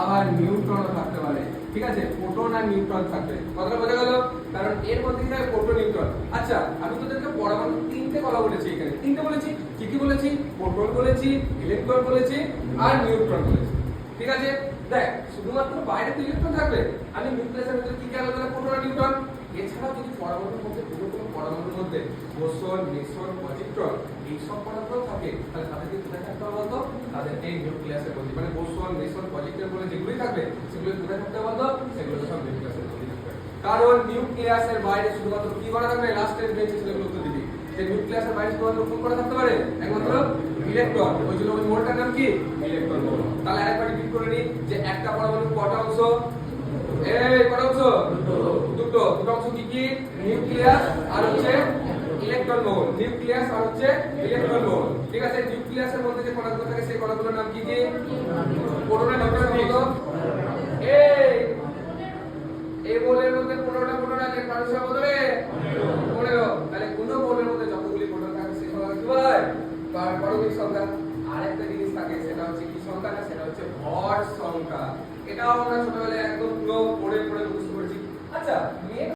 আবার নিউট্রনও থাকতে পারে। ঠিক আছে, প্রোটন আর নিউট্রন থাকবে। কথাটা বোঝা গেল? কারণ এর মধ্যে কি প্রোটন নিউট্রন। আচ্ছা, আমি তোদেরকে পরমাণু তিনটে কথা বলেছি, এখানে তিনটে বলেছি। কি কি বলেছি? প্রোটন বলেছি, ইলেকট্রন বলেছি আর নিউট্রন বলেছি। ঠিক আছে, দেখ শুধুমাত্র বাইরে তো ইলেকট্রন থাকবে। আমি নিউক্লিয়াসের ভিতরে কি কি আলোচনা করব? প্রোটন আর নিউট্রন। এছাড়াও যদি পরমাণুর মধ্যে কোনো পরমাণুর মধ্যে বোসন, মেসন, পজিট্রন এই সব পরমাণু থাকে, তাহলে তাদেরকে কোথায় থাকতে হবে বলতো? তাদেরকে নিউক্লিয়াসের মধ্যে, মানে বোসন, মেসন, পজিট্রন বলে যেগুলোই থাকবে সেগুলো কোথায় থাকতে হবে বলতো? সেগুলো সব নিউক্লিয়াসের মধ্যে থাকবে। কারণ নিউক্লিয়াসের বাইরে শুধুমাত্র কি করা থাকবে? লাস্টের বেঞ্চে সেগুলো উত্তর দিবি। যে নিউক্লিয়াসের বাইরে শুধুমাত্র কোন করা থাকতে পারে? একমাত্র ইলেকট্রন। ওই জন্য ওই মোলটার নাম কি? ইলেকট্রন মোল। তাহলে আরেকবার রিপিট করে নিই যে একটা পরমাণু কটা অংশ? কটা অংশ? দুটো অংশ কি কি? নিউক্লিয়াস আর হচ্ছে ইলেকট্রন মোল। নিউক্লিয়াস আর হচ্ছে ইলেকট্রন মোল। ঠিক আছে, নিউক্লিয়াসের মধ্যে যে কণাগুলো থাকে সেই কণাগুলোর নাম কি কি? প্রোটন আর নিউট্রন। এই মোলের মধ্যে 15টা প্রোটন আছে, কার সংখ্যা কত রে? 15। তাহলে কোন মোলের মধ্যে যতগুলি প্রোটন থাকে সেই সংখ্যা কি হয়? পারমাণবিক সংখ্যা। আরেকটা জিনিস থাকে, সেটা হচ্ছে কি সংখ্যা? না, সেটা হচ্ছে ভর সংখ্যা। এটাও আমরা ছোটবেলায় একদম পুরো পড়ে মুখস্থ করেছি। আচ্ছা,